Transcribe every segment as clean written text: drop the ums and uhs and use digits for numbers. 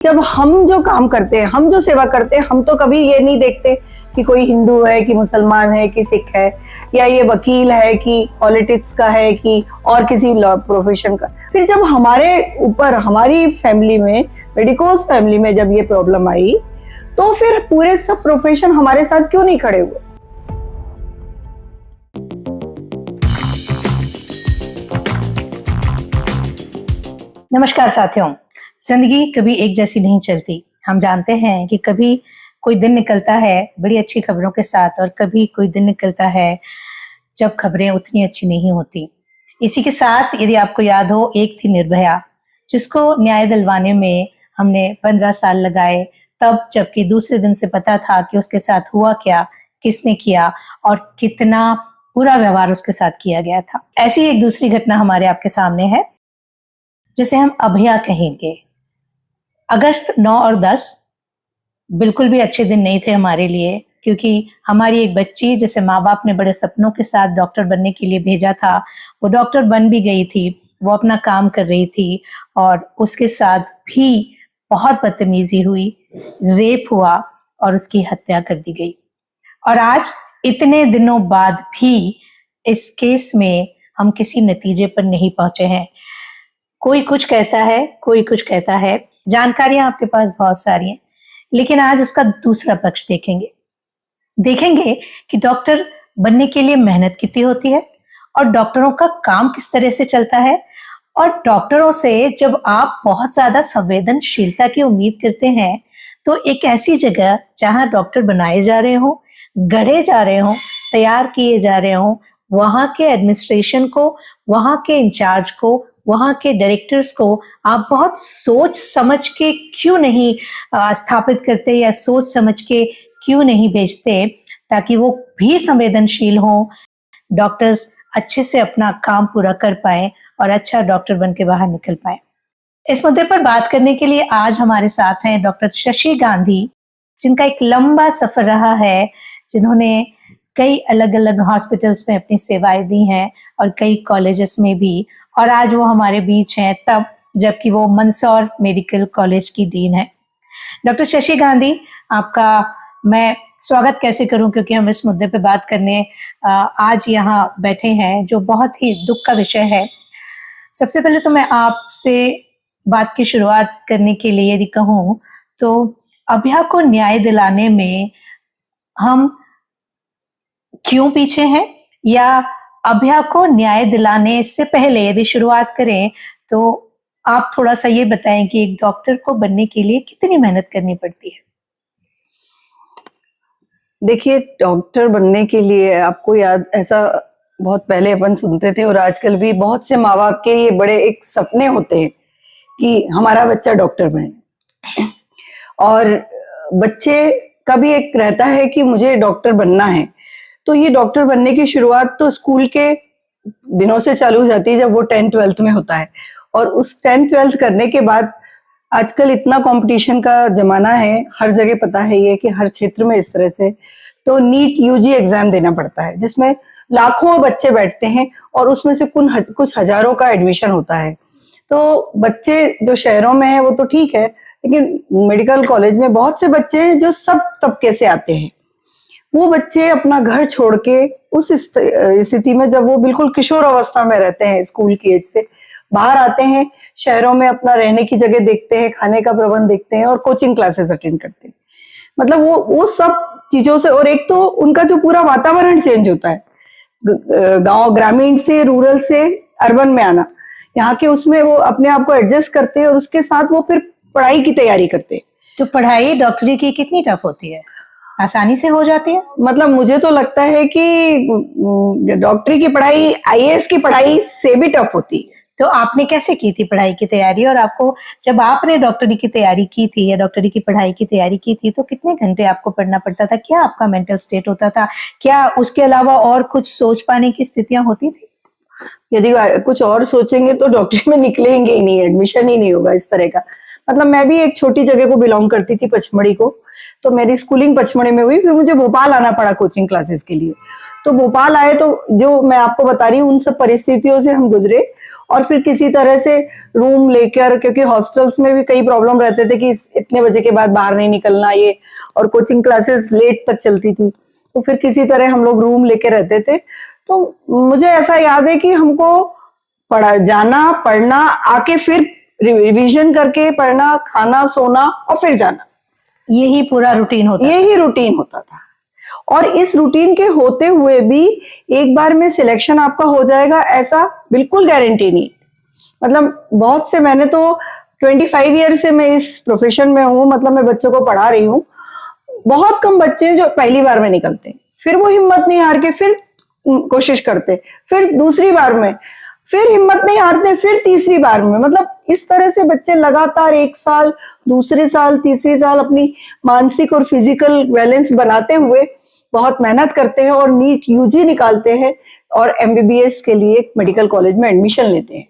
जब हम जो काम करते हैं, हम जो सेवा करते हैं, हम तो कभी ये नहीं देखते कि कोई हिंदू है कि मुसलमान है कि सिख है, या ये वकील है कि पॉलिटिक्स का है कि और किसी लॉ प्रोफेशन का। फिर जब हमारे ऊपर, हमारी फैमिली में, मेडिकोस फैमिली में जब ये प्रॉब्लम आई, तो फिर पूरे सब प्रोफेशन हमारे साथ क्यों नहीं खड़े हुए। नमस्कार साथियों, जिंदगी कभी एक जैसी नहीं चलती। हम जानते हैं कि कभी कोई दिन निकलता है बड़ी अच्छी खबरों के साथ, और कभी कोई दिन निकलता है जब खबरें उतनी अच्छी नहीं होती। इसी के साथ यदि आपको याद हो, एक थी निर्भया, जिसको न्याय दिलवाने में हमने 15 साल लगाए, तब जबकि दूसरे दिन से पता था कि उसके साथ हुआ क्या, किसने किया और कितना बुरा व्यवहार उसके साथ किया गया था। ऐसी एक दूसरी घटना हमारे आपके सामने है, जिसे हम अभया कहेंगे। अगस्त 9 और 10 बिल्कुल भी अच्छे दिन नहीं थे हमारे लिए, क्योंकि हमारी एक बच्ची, जिसे माँ बाप ने बड़े सपनों के साथ डॉक्टर बनने के लिए भेजा था, वो डॉक्टर बन भी गई थी, वो अपना काम कर रही थी, और उसके साथ भी बहुत बदतमीजी हुई, रेप हुआ और उसकी हत्या कर दी गई। और आज इतने दिनों बाद भी इस केस में हम किसी नतीजे पर नहीं पहुंचे हैं। कोई कुछ कहता है, कोई कुछ कहता है, जानकारियां आपके पास बहुत सारी हैं, लेकिन आज उसका दूसरा पक्ष देखेंगे कि डॉक्टर बनने के लिए मेहनत कितनी होती है, और डॉक्टरों का काम किस तरह से चलता है, और डॉक्टरों से जब आप बहुत ज्यादा संवेदनशीलता की उम्मीद करते हैं, तो एक ऐसी जगह जहां डॉक्टर बनाए जा रहे हो, गढ़े जा रहे हो, तैयार किए जा रहे हो, वहां के एडमिनिस्ट्रेशन को, वहां के इंचार्ज को, वहां के डायरेक्टर्स को आप बहुत सोच समझ के क्यों नहीं स्थापित करते, या सोच समझ के क्यों नहीं भेजते, ताकि वो भी संवेदनशील हो, डॉक्टर्स अच्छे से अपना काम पूरा कर पाए और अच्छा डॉक्टर बन के बाहर निकल पाए। इस मुद्दे पर बात करने के लिए आज हमारे साथ हैं डॉक्टर शशि गांधी, जिनका एक लंबा सफर रहा है, जिन्होंने कई अलग अलग हॉस्पिटल्स में अपनी सेवाएं दी हैं और कई कॉलेजेस में भी, और आज वो हमारे बीच हैं तब जबकि वो मंदसौर मेडिकल कॉलेज की डीन है। डॉक्टर शशि गांधी, आपका मैं स्वागत कैसे करूं, क्योंकि हम इस मुद्दे पे बात करने आज यहाँ बैठे हैं, जो बहुत ही दुख का विषय है। सबसे पहले तो मैं आपसे बात की शुरुआत करने के लिए यदि कहूं, तो अभया को न्याय दिलाने में हम क्यों पीछे हैं, या अभया को न्याय दिलाने से पहले यदि शुरुआत करें, तो आप थोड़ा सा ये बताएं कि एक डॉक्टर को बनने के लिए कितनी मेहनत करनी पड़ती है। देखिए, डॉक्टर बनने के लिए आपको याद, ऐसा बहुत पहले अपन सुनते थे, और आजकल भी बहुत से माँ बाप के ये बड़े एक सपने होते हैं कि हमारा बच्चा डॉक्टर बने, और बच्चे का भी एक रहता है कि मुझे डॉक्टर बनना है। तो ये डॉक्टर बनने की शुरुआत तो स्कूल के दिनों से चालू हो जाती है, जब वो 10th-12th में होता है। और उस 10th-12th करने के बाद आजकल इतना कंपटीशन का जमाना है, हर जगह पता है ये कि हर क्षेत्र में इस तरह से, तो नीट यूजी एग्जाम देना पड़ता है, जिसमें लाखों बच्चे बैठते हैं और उसमें से कुछ हजारों का एडमिशन होता है। तो बच्चे जो शहरों में है वो तो ठीक है, लेकिन मेडिकल कॉलेज में बहुत से बच्चे हैं जो सब तबके से आते हैं। वो बच्चे अपना घर छोड़ के उस स्थिति में, जब वो बिल्कुल किशोर अवस्था में रहते हैं, स्कूल की एज से बाहर आते हैं, शहरों में अपना रहने की जगह देखते हैं, खाने का प्रबंध देखते हैं और कोचिंग क्लासेस अटेंड करते हैं। मतलब वो सब चीजों से, और एक तो उनका जो पूरा वातावरण चेंज होता है, गांव, ग्रामीण से रूरल से अर्बन में आना, यहाँ के उसमें वो अपने आप को एडजस्ट करते हैं, और उसके साथ वो फिर पढ़ाई की तैयारी करते हैं। तो पढ़ाई डॉक्टरी की कितनी टफ होती है? आसानी से हो जाती है? मतलब मुझे तो लगता है कि डॉक्टरी की पढ़ाई आईएएस की पढ़ाई से भी टफ होती है। तो आपने कैसे की थी पढ़ाई की तैयारी, और आपको जब आपने डॉक्टरी की तैयारी की थी या डॉक्टरी की पढ़ाई की तैयारी की थी, तो कितने घंटे आपको पढ़ना पड़ता था? क्या आपका मेंटल स्टेट होता था? क्या उसके अलावा और कुछ सोच पाने की स्थितियां होती थी? यदि कुछ और सोचेंगे तो डॉक्टरी में निकलेंगे ही नहीं, एडमिशन ही नहीं होगा इस तरह का। मतलब मैं भी एक छोटी जगह को बिलोंग करती थी, पचमढ़ी को, तो मेरी स्कूलिंग पचमढ़ी में हुई, फिर मुझे भोपाल आना पड़ा कोचिंग क्लासेस के लिए। तो भोपाल आए तो जो मैं आपको बता रही हूँ, उन सब परिस्थितियों से हम गुजरे, और फिर किसी तरह से रूम लेकर, क्योंकि हॉस्टल्स में भी कई प्रॉब्लम रहते थे कि इतने बजे के बाद बाहर नहीं निकलना ये, और कोचिंग क्लासेस लेट तक चलती थी, तो फिर किसी तरह हम लोग रूम लेके रहते थे। तो मुझे ऐसा याद है कि हमको जाना, पढ़ना, आके फिर रिवीजन करके पढ़ना, खाना, सोना और फिर जाना, यही पूरा रूटीन होता था। यही रूटीन होता था। और इस रूटीन के होते हुए भी एक बार में सिलेक्शन आपका हो जाएगा ऐसा बिल्कुल गारंटी नहीं। मतलब बहुत से, मैंने तो 25 ईयर से मैं इस प्रोफेशन में हूँ, मतलब मैं बच्चों को पढ़ा रही हूँ। बहुत कम बच्चे हैं जो पहली बार में निकलते हैं, फिर वो हिम्मत नहीं हार के फिर कोशिश करते, फिर दूसरी बार में, फिर हिम्मत नहीं हारते, फिर तीसरी बार में। मतलब इस तरह से बच्चे लगातार 1 साल, दूसरे साल, तीसरी साल अपनी मानसिक और फिजिकल बैलेंस बनाते हुए बहुत मेहनत करते हैं और नीट यूजी निकालते हैं और एमबीबीएस के लिए मेडिकल कॉलेज में एडमिशन लेते हैं।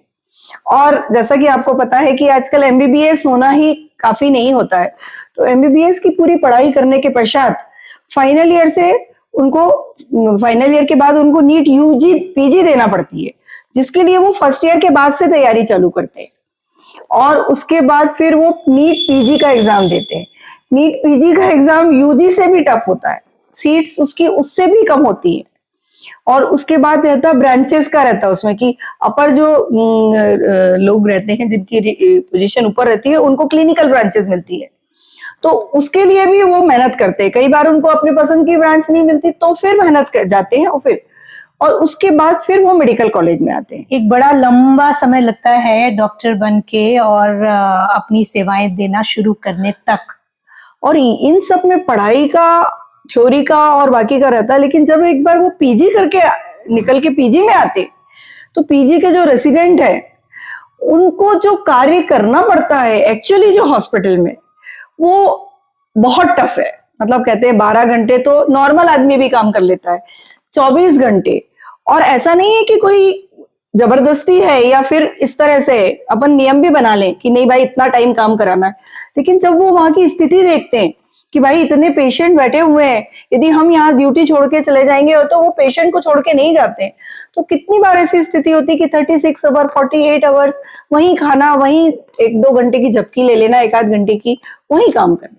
और जैसा कि आपको पता है कि आजकल एमबीबीएस होना ही काफी नहीं होता है, तो एमबीबीएस की पूरी पढ़ाई करने के पश्चात फाइनल ईयर से उनको, फाइनल ईयर के बाद उनको नीट यूजी पीजी देना पड़ती है, जिसके लिए वो फर्स्ट ईयर के बाद से तैयारी चालू करते हैं। और उसके बाद फिर वो नीट पीजी का एग्जाम देते हैं। नीट पीजी का एग्जाम यूजी से भी टफ होता है, सीट्स उसकी उससे भी कम होती है। और उसके बाद रहता ब्रांचेस का रहता है उसमें कि अपर जो लोग रहते हैं जिनकी पोजीशन ऊपर रहती है उनको क्लिनिकल ब्रांचेस मिलती है, तो उसके लिए भी वो मेहनत करते हैं। कई बार उनको अपनी पसंद की ब्रांच नहीं मिलती तो फिर मेहनत कर जाते हैं, और उसके बाद फिर वो मेडिकल कॉलेज में आते हैं। एक बड़ा लंबा समय लगता है डॉक्टर बन के और अपनी सेवाएं देना शुरू करने तक। और इन सब में पढ़ाई का, थ्योरी का और बाकी का रहता है, लेकिन जब एक बार वो पीजी करके निकल के पीजी में आते, तो पीजी के जो रेसिडेंट है उनको जो कार्य करना पड़ता है एक्चुअली जो हॉस्पिटल में, वो बहुत टफ है। मतलब कहते हैं 12 घंटे तो नॉर्मल आदमी भी काम कर लेता है, 24 घंटे। और ऐसा नहीं है कि कोई जबरदस्ती है या फिर इस तरह से अपन नियम भी बना लें कि नहीं भाई इतना टाइम काम कराना है, लेकिन जब वो वहां की स्थिति देखते हैं कि भाई इतने पेशेंट बैठे हुए हैं, यदि हम यहाँ ड्यूटी छोड़ के चले जाएंगे तो वो पेशेंट को छोड़ के नहीं जाते हैं। तो कितनी बार ऐसी स्थिति होती है कि 36 आवर, 48 आवर्स वहीं खाना, वहीं 1-2 घंटे की झपकी ले लेना, 1-आध घंटे की, वहीं काम करना।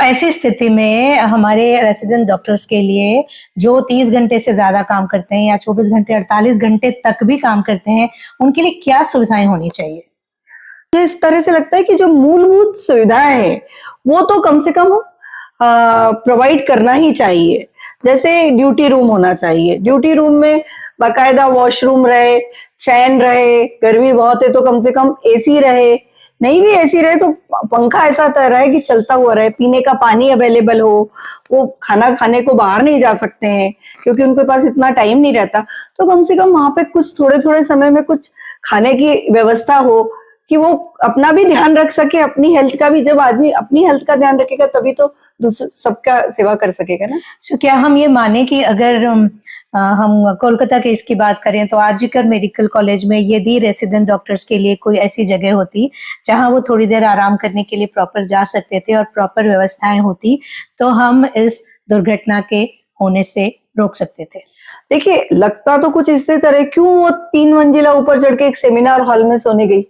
ऐसी स्थिति में हमारे रेसिडेंट डॉक्टर्स के लिए जो 30 घंटे से ज्यादा काम करते हैं या 24 घंटे, 48 घंटे तक भी काम करते हैं, उनके लिए क्या सुविधाएं होनी चाहिए? तो इस तरह से लगता है कि जो मूलभूत सुविधाएं हैं वो तो कम से कम प्रोवाइड करना ही चाहिए। जैसे ड्यूटी रूम होना चाहिए, ड्यूटी रूम में बाकायदा वॉशरूम रहे, फैन रहे, गर्मी बहुत है तो कम से कम एसी रहे, नहीं भी एसी रहे तो पंखा ऐसा रहे कि चलता हुआ रहे, पीने का पानी अवेलेबल हो, वो खाना खाने को बाहर नहीं जा सकते हैं क्योंकि उनके पास इतना टाइम नहीं रहता, तो कम से कम वहां पे कुछ थोड़े थोड़े समय में कुछ खाने की व्यवस्था हो कि वो अपना भी ध्यान रख सके, अपनी हेल्थ का भी। जब आदमी अपनी हेल्थ का ध्यान रखेगा तभी तो दूसरे सबका सेवा कर सकेगा ना। क्या हम ये माने कि अगर हम कोलकाता केस की बात करें तो आरजीकर मेडिकल कॉलेज में यदि रेसिडेंट डॉक्टर्स के लिए कोई ऐसी जगह होती जहां वो थोड़ी देर आराम करने के लिए प्रॉपर जा सकते थे और प्रॉपर व्यवस्थाएं होती, तो हम इस दुर्घटना के होने से रोक सकते थे? देखिए, लगता तो कुछ इसी तरह, क्यों वो 3 मंजिला ऊपर चढ़ के एक सेमिनार हॉल में सोने गई?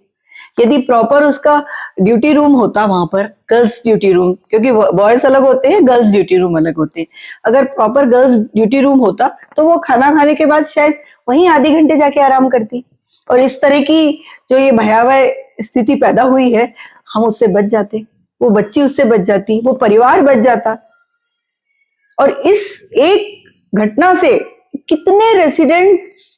यदि प्रॉपर उसका ड्यूटी रूम होता वहां पर, गर्ल्स ड्यूटी रूम, क्योंकि बॉयज अलग होते हैं, गर्ल्स ड्यूटी रूम अलग होते हैं, अगर प्रॉपर गर्ल्स ड्यूटी रूम होता तो वो खाना खाने के बाद शायद वहीं आधे घंटे जाके आराम करती, और इस तरह की जो ये भयावह स्थिति पैदा हुई है हम उससे बच जाते, वो बच्ची उससे बच जाती, वो परिवार बच जाता। और इस एक घटना से कितने रेसिडेंट्स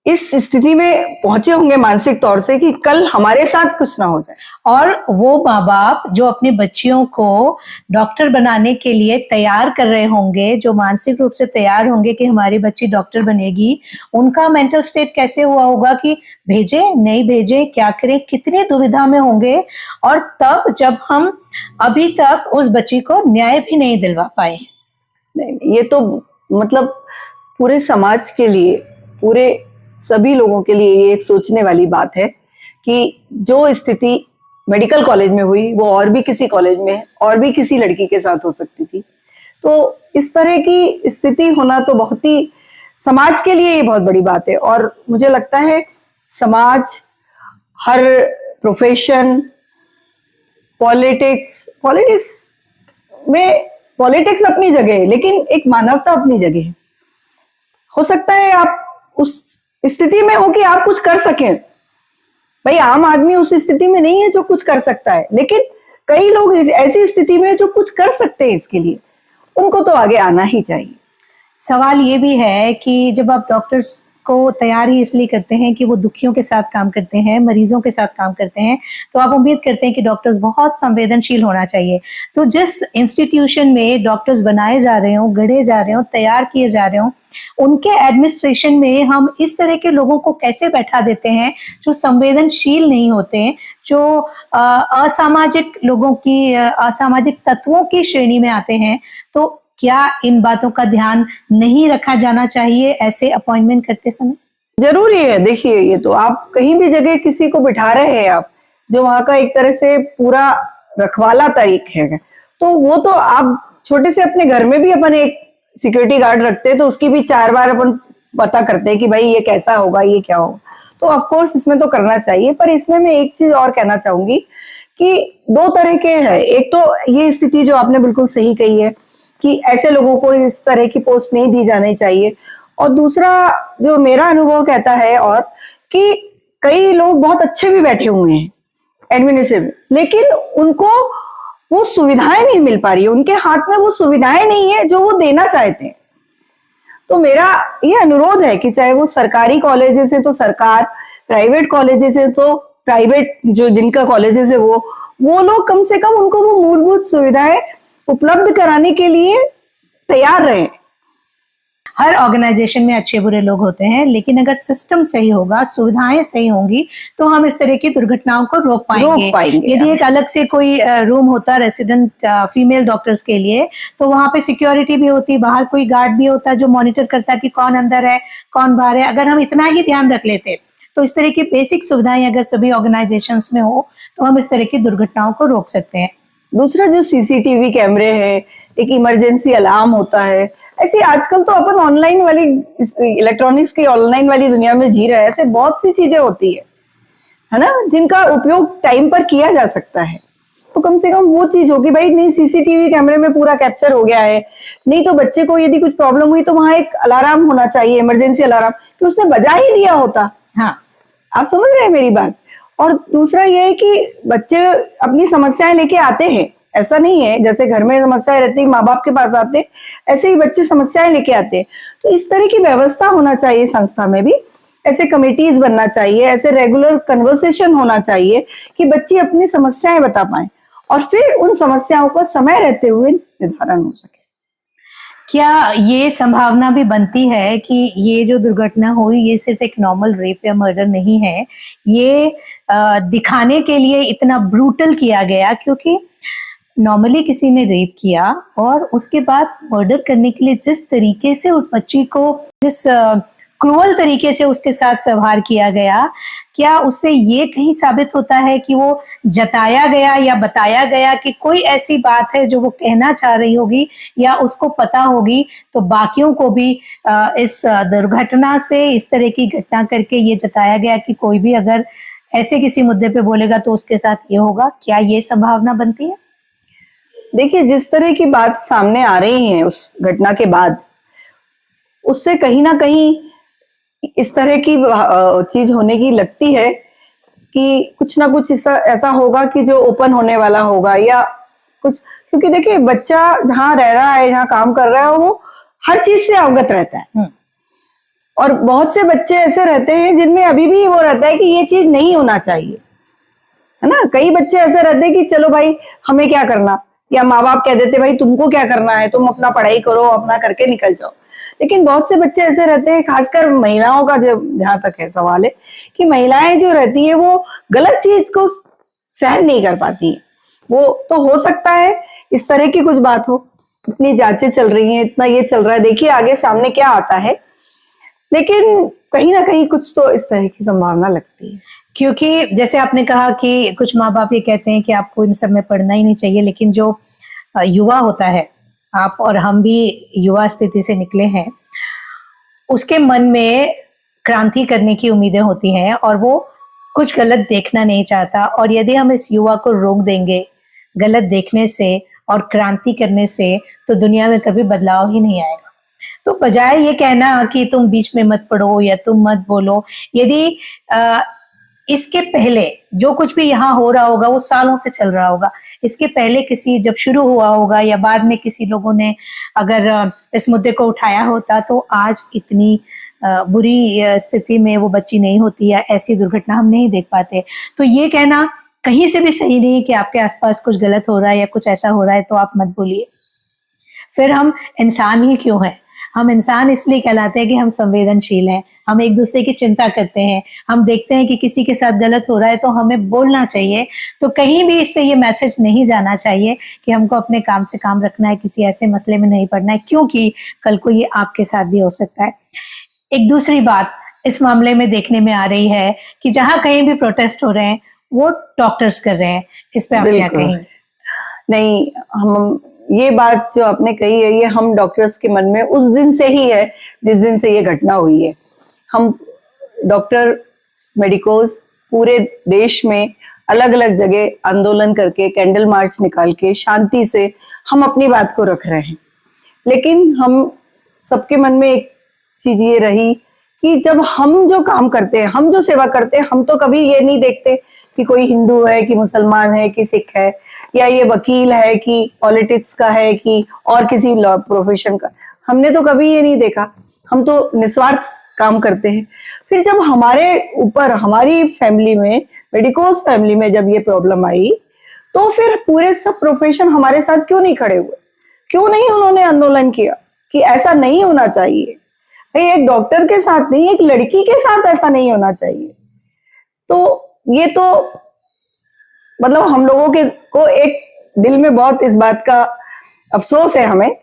इस स्थिति में पहुंचे होंगे मानसिक तौर से कि कल हमारे साथ कुछ ना हो जाए। और वो माँ बाप जो अपनी बच्चियों को डॉक्टर बनाने के लिए तैयार कर रहे होंगे, जो मानसिक रूप से तैयार होंगे कि हमारी बच्ची डॉक्टर बनेगी, उनका मेंटल स्टेट कैसे हुआ होगा कि भेजे नहीं भेजे, क्या करें, कितनी दुविधा में होंगे। और तब जब हम अभी तक उस बच्ची को न्याय भी नहीं दिलवा पाए। नहीं, ये तो मतलब पूरे समाज के लिए, पूरे सभी लोगों के लिए ये एक सोचने वाली बात है कि जो स्थिति मेडिकल कॉलेज में हुई वो और भी किसी कॉलेज में और भी किसी लड़की के साथ हो सकती थी। तो इस तरह की स्थिति होना तो बहुत ही, समाज के लिए ये बहुत बड़ी बात है। और मुझे लगता है समाज, हर प्रोफेशन, पॉलिटिक्स पॉलिटिक्स अपनी जगह है, लेकिन एक मानवता अपनी जगह है। हो सकता है आप उस स्थिति में हो कि आप कुछ कर सकें। भाई आम आदमी उस स्थिति में नहीं है जो कुछ कर सकता है, लेकिन कई लोग ऐसी स्थिति में जो कुछ कर सकते हैं, इसके लिए उनको तो आगे आना ही चाहिए। सवाल ये भी है कि जब आप डॉक्टर्स को तैयार ही इसलिए करते हैं कि वो दुखियों के साथ काम करते हैं, मरीजों के साथ काम करते हैं, तो आप उम्मीद करते हैं कि डॉक्टर्स बहुत संवेदनशील होना चाहिए। तो जिस इंस्टीट्यूशन में डॉक्टर्स बनाए जा रहे हों, गढ़े जा रहे हों, तैयार किए जा रहे हों, उनके एडमिनिस्ट्रेशन में हम इस तरह के लोगों को कैसे बैठा देते हैं जो संवेदनशील नहीं होते हैं, जो असामाजिक लोगों की, असामाजिक तत्वों की श्रेणी में आते हैं? तो क्या इन बातों का ध्यान नहीं रखा जाना चाहिए ऐसे अपॉइंटमेंट करते समय? जरूरी है। देखिए, ये तो आप कहीं भी जगह किसी को बिठा रहे हैं आप, जो वहां का एक तरह से पूरा रखवाला तरीक है, तो वो तो आप छोटे से अपने घर में भी अपन एक सिक्योरिटी गार्ड रखते हैं, तो उसकी भी 4 बार अपन पता करते हैं कि भाई ये कैसा होगा, ये क्या होगा। तो ऑफ कोर्स इसमें तो करना चाहिए, पर इसमें मैं एक चीज और कहना चाहूंगी कि 2 तरह के हैं। एक तो ये स्थिति जो आपने बिल्कुल सही कही है कि ऐसे लोगों को इस तरह की पोस्ट नहीं दी जानी चाहिए, और दूसरा जो मेरा अनुभव कहता है और कि कई लोग बहुत अच्छे भी बैठे हुए हैं एडमिनिस्ट्रेटिव, लेकिन उनको वो सुविधाएं नहीं मिल पा रही है, उनके हाथ में वो सुविधाएं नहीं है जो वो देना चाहते हैं। तो मेरा ये अनुरोध है कि चाहे वो सरकारी कॉलेजेस है तो सरकार, प्राइवेट कॉलेजेस है तो प्राइवेट, जो जिनका कॉलेजेस है वो लोग कम से कम उनको वो मूलभूत सुविधाएं उपलब्ध कराने के लिए तैयार रहे। हर ऑर्गेनाइजेशन में अच्छे बुरे लोग होते हैं, लेकिन अगर सिस्टम सही होगा, सुविधाएं सही होंगी, तो हम इस तरह की दुर्घटनाओं को रोक पाएंगे। यदि एक अलग से कोई रूम होता रेसिडेंट फीमेल डॉक्टर्स के लिए, तो वहां पे सिक्योरिटी भी होती, बाहर कोई गार्ड भी होता जो मॉनिटर करता कि कौन अंदर है कौन बाहर है। अगर हम इतना ही ध्यान रख लेते तो इस तरह की बेसिक सुविधाएं अगर सभी ऑर्गेनाइजेशंस में हो तो हम इस तरह की दुर्घटनाओं को रोक सकते हैं। दूसरा जो सीसीटीवी कैमरे हैं, एक इमरजेंसी अलार्म होता है, ऐसी आजकल तो अपन ऑनलाइन वाली, इलेक्ट्रॉनिक्स की ऑनलाइन वाली दुनिया में जी रहे हैं, ऐसे बहुत सी चीजें होती है ना, जिनका उपयोग टाइम पर किया जा सकता है। तो कम से कम वो चीज होगी, भाई नहीं सीसीटीवी कैमरे में पूरा कैप्चर हो गया है, नहीं तो बच्चे को यदि कुछ प्रॉब्लम हुई तो वहां एक अलार्म होना चाहिए, इमरजेंसी अलार्म, कि उसने बजा ही दिया होता। हाँ, आप समझ रहे हैं मेरी बात। और दूसरा ये है कि बच्चे अपनी समस्याएं लेके आते हैं, ऐसा नहीं है जैसे घर में समस्याएं रहती माँ बाप के पास आते, ऐसे ही बच्चे समस्याएं लेके आते हैं। तो इस तरह की व्यवस्था होना चाहिए संस्था में भी, ऐसे कमिटीज बनना चाहिए, ऐसे रेगुलर कन्वर्सेशन होना चाहिए कि बच्चे अपनी समस्याएं बता पाए और फिर उन समस्याओं का समय रहते हुए निर्धारण हो सके। क्या ये संभावना भी बनती है कि ये जो दुर्घटना हुई ये सिर्फ एक नॉर्मल रेप या मर्डर नहीं है, ये दिखाने के लिए इतना ब्रूटल किया गया? क्योंकि नॉर्मली किसी ने रेप किया और उसके बाद मर्डर करने के लिए जिस तरीके से उस बच्ची को, जिस क्रूअल तरीके से उसके साथ व्यवहार किया गया, क्या उससे ये कहीं साबित होता है कि वो जताया गया या बताया गया कि कोई ऐसी बात है जो वो कहना चाह रही होगी या उसको पता होगी, तो बाकियों को भी इस दुर्घटना से, इस तरह की घटना करके ये जताया गया कि कोई भी अगर ऐसे किसी मुद्दे पे बोलेगा तो उसके साथ ये होगा? क्या ये संभावना बनती है? देखिए, जिस तरह की बात सामने आ रही है उस घटना के बाद, उससे कहीं ना कहीं इस तरह की चीज होने की लगती है कि कुछ ना कुछ ऐसा होगा कि जो ओपन होने वाला होगा या कुछ। क्योंकि देखिए, बच्चा जहाँ रह रहा है, जहाँ काम कर रहा है, वो हर चीज से अवगत रहता है। और बहुत से बच्चे ऐसे रहते हैं जिनमें अभी भी वो रहता है कि ये चीज नहीं होना चाहिए, है ना। कई बच्चे ऐसे रहते हैं कि चलो भाई हमें क्या करना, या माँ बाप कह देते भाई तुमको क्या करना है, तुम अपना पढ़ाई करो, अपना करके निकल जाओ। लेकिन बहुत से बच्चे ऐसे रहते हैं, खासकर महिलाओं का जब जहां तक है सवाल है, कि महिलाएं जो रहती है वो गलत चीज को सहन नहीं कर पाती है। वो तो हो सकता है इस तरह की कुछ बात हो, इतनी जांचें चल रही हैं, इतना ये चल रहा है, देखिए आगे सामने क्या आता है, लेकिन कहीं ना कहीं कुछ तो इस तरह की संभावना लगती है। क्योंकि जैसे आपने कहा कि कुछ माँ बाप ये कहते हैं कि आपको इन सब में पढ़ना ही नहीं चाहिए, लेकिन जो युवा होता है, आप और हम भी युवा स्थिति से निकले हैं, उसके मन में क्रांति करने की उम्मीदें होती हैं और वो कुछ गलत देखना नहीं चाहता। और यदि हम इस युवा को रोक देंगे गलत देखने से और क्रांति करने से, तो दुनिया में कभी बदलाव ही नहीं आएगा। तो बजाय ये कहना कि तुम बीच में मत पढ़ो या तुम मत बोलो, यदि इसके पहले जो कुछ भी यहाँ हो रहा होगा वो सालों से चल रहा होगा, इसके पहले किसी जब शुरू हुआ होगा या बाद में किसी लोगों ने अगर इस मुद्दे को उठाया होता, तो आज इतनी बुरी स्थिति में वो बच्ची नहीं होती या ऐसी दुर्घटना हम नहीं देख पाते। तो ये कहना कहीं से भी सही नहीं कि आपके आसपास कुछ गलत हो रहा है या कुछ ऐसा हो रहा है तो आप मत बोलिए। फिर हम इंसान ही क्यों हैं? हम इंसान इसलिए कहलाते हैं कि हम संवेदनशील हैं, हम एक दूसरे की चिंता करते हैं, हम देखते हैं कि किसी के साथ गलत हो रहा है तो हमें बोलना चाहिए। तो कहीं भी इससे ये मैसेज नहीं जाना चाहिए कि हमको अपने काम से काम रखना है, किसी ऐसे मसले में नहीं पड़ना है, क्योंकि कल को ये आपके साथ भी हो सकता है। एक दूसरी बात इस मामले में देखने में आ रही है कि जहां कहीं भी प्रोटेस्ट हो रहे हैं वो डॉक्टर्स कर रहे हैं, इस पे आप क्या कहेंगे? नहीं, हम ये बात जो आपने कही है ये हम डॉक्टर्स के मन में उस दिन से ही है जिस दिन से ये घटना हुई है। हम डॉक्टर मेडिकोस पूरे देश में अलग अलग जगह आंदोलन करके कैंडल मार्च निकाल के शांति से हम अपनी बात को रख रहे हैं, लेकिन हम सबके मन में एक चीज ये रही कि जब हम जो काम करते हैं, हम जो सेवा करते हैं, हम तो कभी ये नहीं देखते कि कोई हिंदू है कि मुसलमान है कि सिख है या ये वकील है कि पॉलिटिक्स का है कि और किसी लॉ प्रोफेशन का। हमने तो कभी ये नहीं देखा, हम तो निस्वार्थ काम करते हैं। फिर जब हमारे ऊपर, हमारी फैमिली में, मेडिकोस फैमिली में जब ये प्रॉब्लम आई, तो फिर पूरे सब प्रोफेशन हमारे साथ क्यों नहीं खड़े हुए? क्यों नहीं उन्होंने आंदोलन किया कि ऐसा नहीं होना चाहिए भाई, एक डॉक्टर के साथ नहीं, एक लड़की के साथ ऐसा नहीं होना चाहिए। तो ये तो मतलब हम लोगों के को एक दिल में बहुत इस बात का अफसोस है हमें।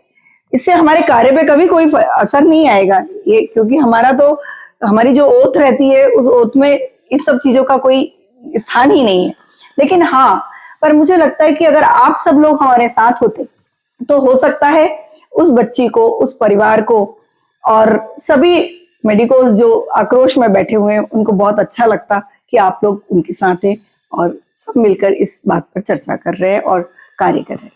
इससे हमारे कार्य पे कभी कोई असर नहीं आएगा ये, क्योंकि हमारा तो, हमारी जो ओथ रहती है उस ओथ में इस सब चीजों का कोई स्थान ही नहीं है। लेकिन हाँ, पर मुझे लगता है कि अगर आप सब लोग हमारे साथ होते तो हो सकता है उस बच्ची को, उस परिवार को और सभी मेडिकोस जो आक्रोश में बैठे हुए हैं उनको बहुत अच्छा लगता कि आप लोग उनके साथ हैं और सब मिलकर इस बात पर चर्चा कर रहे हैं और कार्य कर रहे हैं।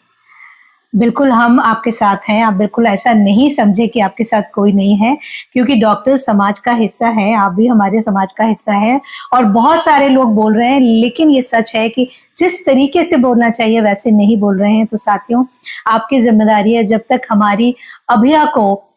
बिल्कुल हम आपके साथ हैं, आप बिल्कुल ऐसा नहीं समझे कि आपके साथ कोई नहीं है, क्योंकि डॉक्टर समाज का हिस्सा है, आप भी हमारे समाज का हिस्सा है। और बहुत सारे लोग बोल रहे हैं, लेकिन ये सच है कि जिस तरीके से बोलना चाहिए वैसे नहीं बोल रहे हैं। तो साथियों, आपकी जिम्मेदारी है, जब तक हमारी अभिया को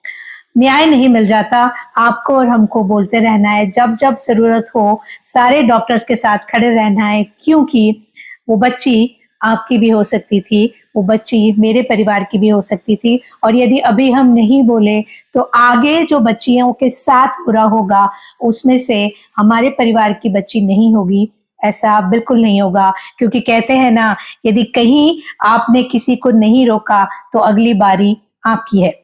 न्याय नहीं मिल जाता, आपको और हमको बोलते रहना है, जब जब जरूरत हो सारे डॉक्टर्स के साथ खड़े रहना है, क्योंकि वो बच्ची आपकी भी हो सकती थी, वो बच्ची मेरे परिवार की भी हो सकती थी। और यदि अभी हम नहीं बोले तो आगे जो बच्चियों के साथ बुरा होगा उसमें से हमारे परिवार की बच्ची नहीं होगी, ऐसा बिल्कुल नहीं होगा। क्योंकि कहते हैं ना, यदि कहीं आपने किसी को नहीं रोका तो अगली बारी आपकी है।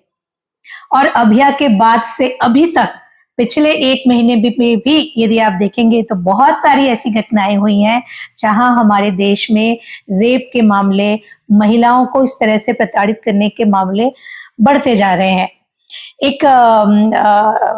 और अभिया के बाद से अभी तक पिछले 1 महीने में भी यदि आप देखेंगे तो बहुत सारी ऐसी घटनाएं हुई हैं जहां हमारे देश में रेप के मामले, महिलाओं को इस तरह से प्रताड़ित करने के मामले बढ़ते जा रहे हैं। एक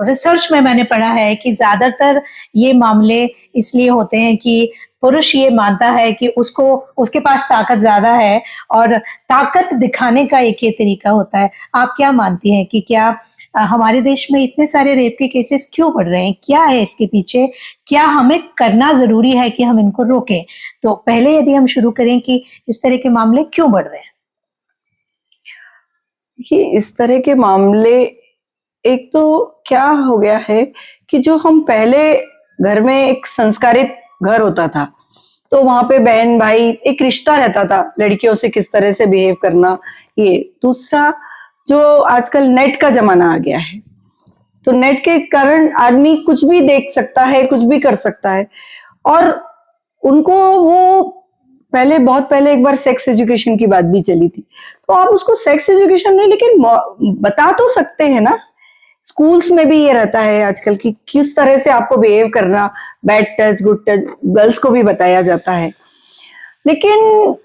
रिसर्च में मैंने पढ़ा है कि ज्यादातर ये मामले इसलिए होते हैं कि पुरुष ये मानता है कि उसको, उसके पास ताकत ज्यादा है और ताकत दिखाने का एक ये तरीका होता है। आप क्या मानती हैं कि क्या हमारे देश में इतने सारे रेप के केसेस क्यों बढ़ रहे हैं? क्या है इसके पीछे? क्या हमें करना जरूरी है कि हम इनको रोकें? तो पहले यदि हम शुरू करें कि इस तरह के मामले क्यों बढ़ रहे हैं? कि इस तरह के मामले, एक तो क्या हो गया है कि जो हम पहले घर में एक संस्कारित घर होता था, तो वहां पे बहन भाई एक रिश्ता रहता था, लड़कियों से किस तरह से बिहेव करना। ये दूसरा, जो आजकल नेट का जमाना आ गया है, तो नेट के कारण आदमी कुछ भी देख सकता है, कुछ भी कर सकता है। और उनको वो पहले, बहुत पहले एक बार सेक्स एजुकेशन की बात भी चली थी, तो आप उसको सेक्स एजुकेशन नहीं, लेकिन बता तो सकते हैं ना। स्कूल्स में भी ये रहता है आजकल कि किस तरह से आपको बिहेव करना, bad touch, good touch, girls को भी बताया जाता है। लेकिन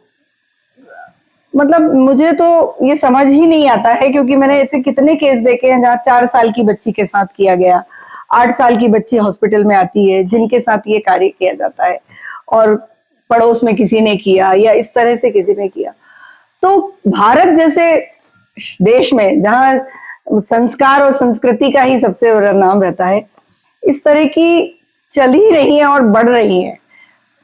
मतलब मुझे तो ये समझ ही नहीं आता है, क्योंकि मैंने ऐसे कितने केस देखे हैं जहाँ 4 साल की बच्ची के साथ किया गया, 8 साल की बच्ची हॉस्पिटल में आती है जिनके साथ ये कार्य किया जाता है, और पड़ोस में किसी ने किया या इस तरह से किसी ने किया। तो भारत जैसे देश में जहाँ संस्कार और संस्कृति का ही सबसे बड़ा नाम रहता है, इस तरह की चल ही रही है और बढ़ रही है।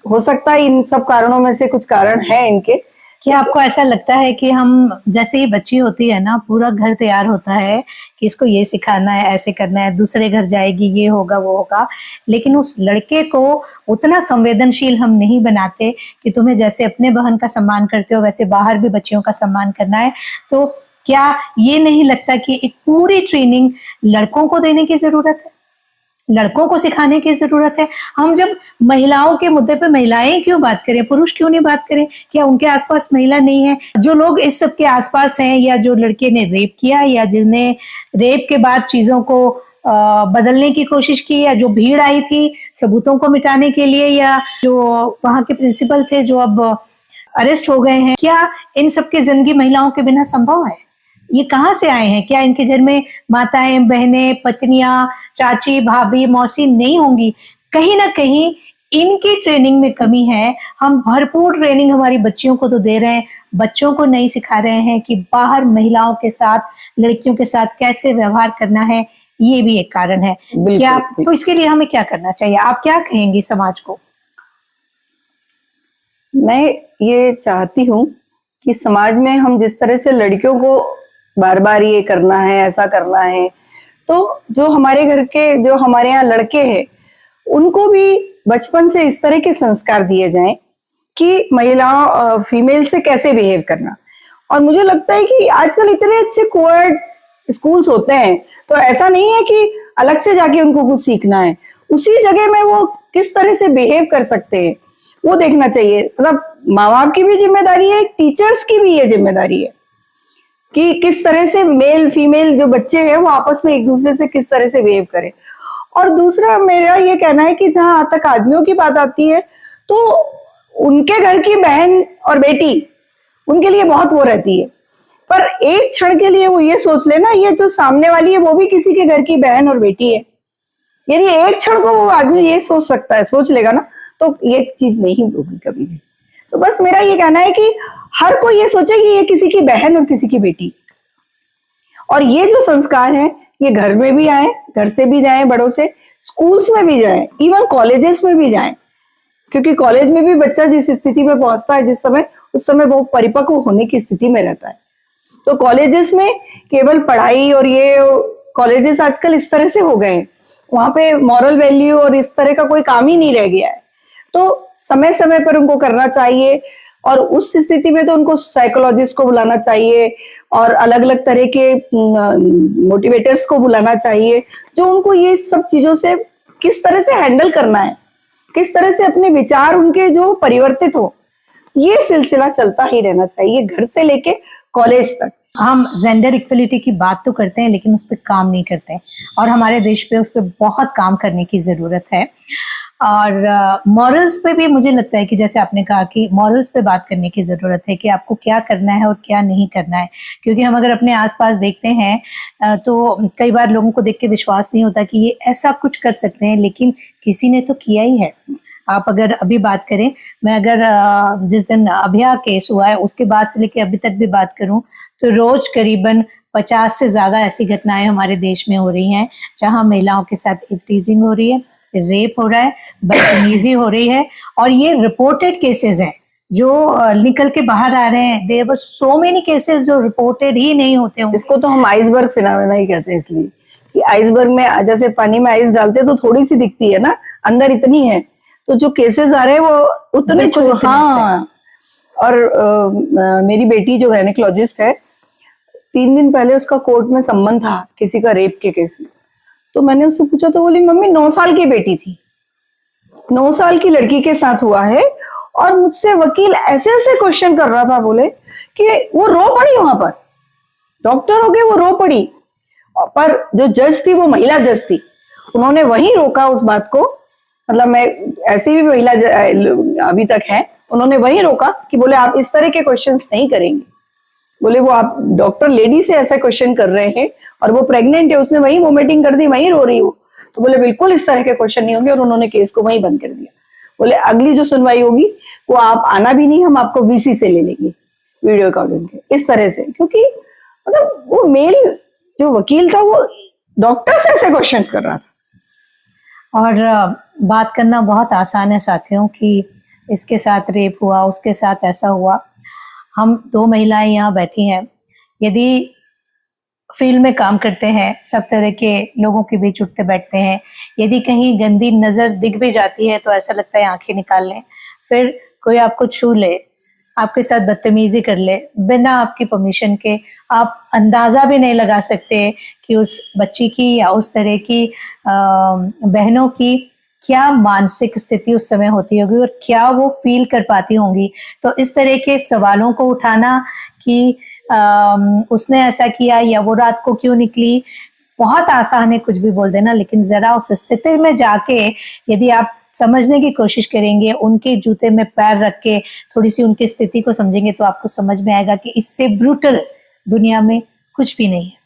हो सकता है इन सब कारणों में से कुछ कारण है इनके। क्या आपको ऐसा लगता है कि हम जैसे ही बच्ची होती है ना, पूरा घर तैयार होता है कि इसको ये सिखाना है, ऐसे करना है, दूसरे घर जाएगी, ये होगा वो होगा, लेकिन उस लड़के को उतना संवेदनशील हम नहीं बनाते कि तुम्हें जैसे अपने बहन का सम्मान करते हो वैसे बाहर भी बच्चियों का सम्मान करना है। तो क्या ये नहीं लगता कि एक पूरी ट्रेनिंग लड़कों को देने की जरूरत है, लड़कों को सिखाने की जरूरत है? हम जब महिलाओं के मुद्दे पे महिलाएं क्यों बात करें, पुरुष क्यों नहीं बात करें? क्या उनके आसपास महिला नहीं है? जो लोग इस सब के आसपास हैं, या जो लड़के ने रेप किया, या जिसने रेप के बाद चीजों को बदलने की कोशिश की, या जो भीड़ आई थी सबूतों को मिटाने के लिए, या जो वहां के प्रिंसिपल थे जो अब अरेस्ट हो गए हैं, क्या इन सबकी जिंदगी महिलाओं के बिना संभव है? ये कहाँ से आए हैं? क्या इनके घर में माताएं, बहनें, पत्नियां, चाची, भाभी, मौसी नहीं होंगी? कहीं ना कहीं इनकी ट्रेनिंग में कमी है। हम भरपूर ट्रेनिंग हमारी बच्चियों को तो दे रहे हैं, बच्चों को नहीं सिखा रहे हैं कि बाहर महिलाओं के साथ, लड़कियों के साथ कैसे व्यवहार करना है। ये भी एक कारण है। क्या तो इसके लिए हमें क्या करना चाहिए? आप क्या कहेंगी समाज को? मैं ये चाहती हूँ कि समाज में हम जिस तरह से लड़कियों को बार बार ये करना है, ऐसा करना है, तो जो हमारे घर के, जो हमारे यहाँ लड़के हैं, उनको भी बचपन से इस तरह के संस्कार दिए जाएं कि महिलाओं, फीमेल से कैसे बिहेव करना। और मुझे लगता है कि आजकल इतने अच्छे कोएड स्कूल्स होते हैं, तो ऐसा नहीं है कि अलग से जाके उनको कुछ सीखना है, उसी जगह में वो किस तरह से बिहेव कर सकते हैं वो देखना चाहिए। मतलब माँ बाप की भी जिम्मेदारी है, टीचर्स की भी ये जिम्मेदारी है कि किस तरह से मेल फीमेल जो बच्चे हैं वो आपस में एक दूसरे से किस तरह से बिहेव करें। और दूसरा मेरा ये कहना है कि जहां तक आदमियों की बात आती है, तो उनके घर की बहन और बेटी उनके लिए बहुत वो रहती है, पर एक क्षण के लिए वो ये सोच लेना, ये जो सामने वाली है वो भी किसी के घर की बहन और बेटी है, यानी एक क्षण को वो आदमी ये सोच सकता है, सोच लेगा ना, तो ये चीज नहीं होगी कभी भी। तो बस मेरा ये कहना है कि हर कोई ये सोचे कि ये किसी की बहन और किसी की बेटी, और ये जो संस्कार है ये घर में भी आए, घर से भी जाए, बड़ों से, स्कूल्स में भी जाए, इवन कॉलेजेस में भी जाए, क्योंकि कॉलेज में भी बच्चा जिस स्थिति में पहुंचता है जिस समय, उस समय वो परिपक्व होने की स्थिति में रहता है। तो कॉलेजेस में केवल पढ़ाई, और ये कॉलेजेस आजकल इस तरह से हो गए हैं, वहां पे मॉरल वैल्यू और इस तरह का कोई काम ही नहीं रह गया है। तो समय समय पर उनको करना चाहिए, और उस स्थिति में तो उनको साइकोलॉजिस्ट को बुलाना चाहिए और अलग अलग तरह के मोटिवेटर्स को बुलाना चाहिए, जो उनको ये सब चीजों से किस तरह से हैंडल करना है, किस तरह से अपने विचार उनके जो परिवर्तित हो, ये सिलसिला चलता ही रहना चाहिए घर से लेके कॉलेज तक। हम जेंडर इक्वलिटी की बात तो करते हैं लेकिन उस पर काम नहीं करते हैं, और हमारे देश पे उस पर बहुत काम करने की जरूरत है। और मॉरल्स पे भी मुझे लगता है कि जैसे आपने कहा कि मॉरल्स पे बात करने की जरूरत है कि आपको क्या करना है और क्या नहीं करना है। क्योंकि हम अगर अपने आसपास देखते हैं तो कई बार लोगों को देख के विश्वास नहीं होता कि ये ऐसा कुछ कर सकते हैं, लेकिन किसी ने तो किया ही है। आप अगर अभी बात करें, मैं अगर जिस दिन अभया केस हुआ है उसके बाद से लेके अभी तक भी बात करूं, तो रोज करीबन 50 से ज्यादा ऐसी घटनाएं हमारे देश में हो रही हैं जहां महिलाओं के साथ इफ्टीजिंग हो रही है, रेप हो रहा है, बदतमीजी हो रही है, और ये रिपोर्टेड केसेस हैं जो निकल के बाहर आ रहे हैं। There were so many cases जो रिपोर्टेड ही नहीं होते हैं। इसको तो हम आइसबर्ग फिनोमेना ही कहते हैं, इसलिए कि आइसबर्ग में जैसे पानी में आइस डालते हैं तो थोड़ी सी दिखती है ना, अंदर इतनी है, तो जो केसेस आ रहे हैं वो उतने छोटे। हाँ, और मेरी बेटी जो गायनेकोलॉजिस्ट है, 3 दिन पहले उसका कोर्ट में संबंध था किसी का रेप के केस में, तो मैंने उससे पूछा तो बोली मम्मी 9 साल की बेटी थी, 9 साल की लड़की के साथ हुआ है, और मुझसे वकील ऐसे ऐसे क्वेश्चन कर रहा था, बोले कि वो रो पड़ी, वहां पर डॉक्टर हो गए, वो रो पड़ी, पर जो जज थी वो महिला जज थी, उन्होंने वही रोका उस बात को। मतलब मैं ऐसी भी महिला अभी तक है, उन्होंने वही रोका कि बोले आप इस तरह के क्वेश्चंस नहीं करेंगे, बोले वो आप डॉक्टर लेडी से ऐसा क्वेश्चन कर रहे हैं और वो प्रेग्नेंट है, उसने वही वोमिटिंग कर दी, वही रो रही हो, तो बोले बिल्कुल इस तरह के क्वेश्चन नहीं होंगे, और उन्होंने केस को वहीं बंद कर दिया। बोले अगली जो सुनवाई होगी वो आप आना भी नहीं, हम आपको वीसी से ले लेंगे, वीडियो रिकॉर्डिंग के, इस तरह से। क्योंकि मतलब वो मेल जो वकील था वो डॉक्टर से ऐसे क्वेश्चन कर रहा था। और बात करना बहुत आसान है साथियों कि इसके साथ रेप हुआ, उसके साथ ऐसा हुआ। हम 2 महिलाएं यहाँ बैठी हैं, यदि फील्ड में काम करते हैं, सब तरह के लोगों के बीच उठते बैठते हैं, यदि कहीं गंदी नजर दिख भी जाती है तो ऐसा लगता है आंखें निकाल लें। फिर कोई आपको छू ले, आपके साथ बदतमीजी कर ले बिना आपकी परमिशन के, आप अंदाजा भी नहीं लगा सकते कि उस बच्ची की या उस तरह की बहनों की क्या मानसिक स्थिति उस समय होती होगी और क्या वो फील कर पाती होंगी। तो इस तरह के सवालों को उठाना कि उसने ऐसा किया या वो रात को क्यों निकली, बहुत आसान है कुछ भी बोल देना, लेकिन जरा उस स्थिति में जाके यदि आप समझने की कोशिश करेंगे, उनके जूते में पैर रख के थोड़ी सी उनकी स्थिति को समझेंगे, तो आपको समझ में आएगा कि इससे ब्रूटल दुनिया में कुछ भी नहीं है।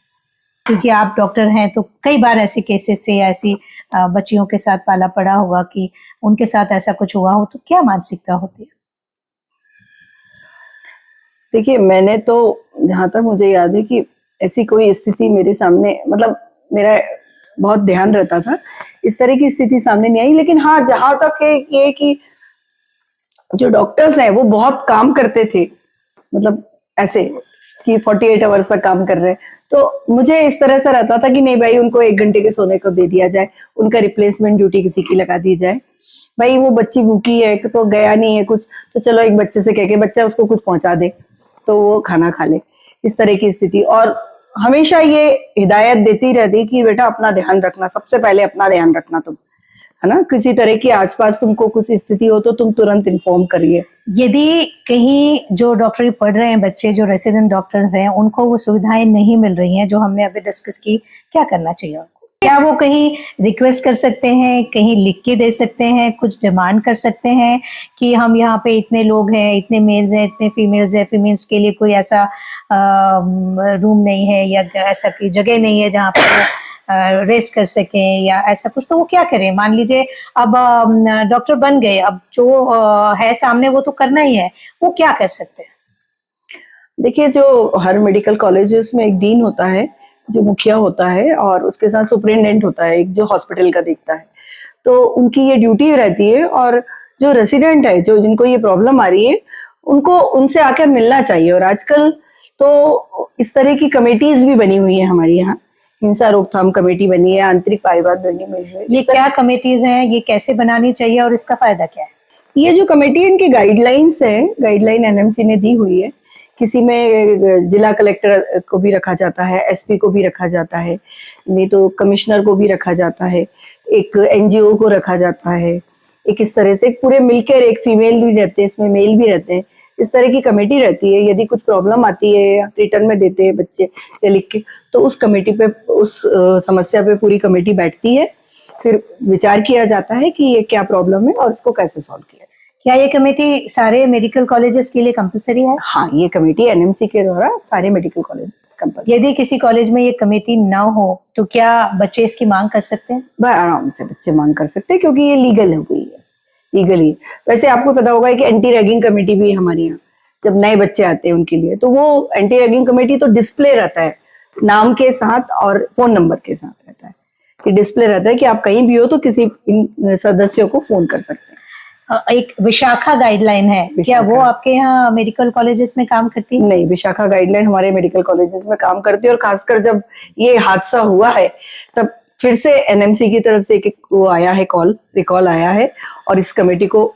क्योंकि आप डॉक्टर हैं तो कई बार ऐसे केसेस से, ऐसी बच्चियों के साथ पाला पड़ा होगा कि उनके साथ ऐसा कुछ हुआ हो, तो क्या मानसिकता होती है? देखिए, मैंने तो जहां तक मुझे याद है कि ऐसी कोई स्थिति मेरे सामने, मतलब मेरा बहुत ध्यान रहता था, इस तरह की स्थिति सामने नहीं आई। लेकिन हाँ, जहां तक है ये कि जो डॉक्टर्स हैं वो बहुत काम करते थे, मतलब ऐसे कि 48 आवर्स तक काम कर रहे हैं, तो मुझे इस तरह से रहता था कि नहीं भाई, उनको 1 घंटे के सोने को दे दिया जाए, उनका रिप्लेसमेंट ड्यूटी किसी की लगा दी जाए। भाई वो बच्ची भूखी है तो गया नहीं है कुछ, तो चलो एक बच्चे से कह के बच्चा उसको कुछ पहुंचा दे तो वो खाना खा ले, इस तरह की स्थिति। और हमेशा ये हिदायत देती रहती कि बेटा अपना ध्यान रखना, सबसे पहले अपना ध्यान रखना तुम, है ना। किसी तरह की आसपास तुमको कुछ स्थिति हो तो तुम तुरंत इन्फॉर्म करिए। यदि कहीं जो डॉक्टरी पढ़ रहे हैं बच्चे, जो रेसिडेंट डॉक्टर्स हैं, उनको वो सुविधाएं नहीं मिल रही हैं जो हमने अभी डिस्कस की, क्या करना चाहिए उनको? क्या वो कहीं रिक्वेस्ट कर सकते हैं, कहीं लिख के दे सकते हैं, कुछ डिमांड कर सकते हैं कि हम यहाँ पे इतने लोग हैं, इतने मेल्स हैं, इतने फीमेल्स हैं, फीमेल्स के लिए कोई ऐसा रूम नहीं है या ऐसा कोई जगह नहीं है जहाँ पर रेस्ट कर सकें या ऐसा कुछ, तो वो क्या करें? मान लीजिए अब डॉक्टर बन गए, अब जो है सामने वो तो करना ही है, वो क्या कर सकते हैं? देखिए, जो हर मेडिकल कॉलेज है उसमें एक डीन होता है, जो मुखिया होता है, और उसके साथ सुपरिटेंडेंट होता है एक, जो हॉस्पिटल का देखता है। तो उनकी ये ड्यूटी रहती है, और जो रेसिडेंट है, जो जिनको ये प्रॉब्लम आ रही है, उनको उनसे आकर मिलना चाहिए। और आजकल तो इस तरह की कमेटीज भी बनी हुई है हमारे यहाँ, हिंसा रोकथाम कमेटी बनी है, आंतरिक पारिवाद बनी हुई है। ये क्या कमेटीज हैं, ये कैसे बनानी चाहिए और इसका फायदा क्या है? ये जो कमेटी, इनकी गाइडलाइंस है, गाइडलाइन एनएमसी ने दी हुई है। किसी में जिला कलेक्टर को भी रखा जाता है, एसपी को भी रखा जाता है, नहीं तो कमिश्नर को भी रखा जाता है, एक एनजीओ को रखा जाता है, एक इस तरह से पूरे मिलकर, एक फीमेल भी रहते हैं इसमें, मेल भी रहते हैं, इस तरह की कमेटी रहती है। यदि कुछ प्रॉब्लम आती है या रिटर्न में देते हैं बच्चे या लिख के, तो उस कमेटी पे, उस समस्या पे पूरी कमेटी बैठती है, फिर विचार किया जाता है कि ये क्या प्रॉब्लम है और इसको कैसे सॉल्व किया जाए। क्या ये कमेटी सारे मेडिकल कॉलेजेस के लिए कंपलसरी है? हाँ, ये कमेटी एनएमसी के द्वारा सारे मेडिकल कॉलेज कंपलसरी। यदि किसी कॉलेज में ये कमेटी ना हो तो क्या बच्चे इसकी मांग कर सकते हैं? आराम से बच्चे मांग कर सकते हैं, क्योंकि ये लीगल हो गई है, लीगली। वैसे आपको पता होगा कि एंटी रैगिंग कमेटी भी है हमारे यहाँ, जब नए बच्चे आते हैं उनके लिए, तो वो एंटी रैगिंग कमेटी तो डिस्प्ले रहता है नाम के साथ और फोन नंबर के साथ रहता है, कि डिस्प्ले रहता है कि आप कहीं भी हो तो किसी इन सदस्यों को फोन कर सकते हैं। एक विशाखा गाइडलाइन है, क्या वो आपके यहाँ मेडिकल कॉलेजेस में काम करती है? नहीं, विशाखा गाइडलाइन हमारे मेडिकल कॉलेजेस में काम करती है, और खासकर जब ये हादसा हुआ है तब फिर से एनएमसी की तरफ से एक वो आया है, रिकॉल आया है, और इस कमेटी को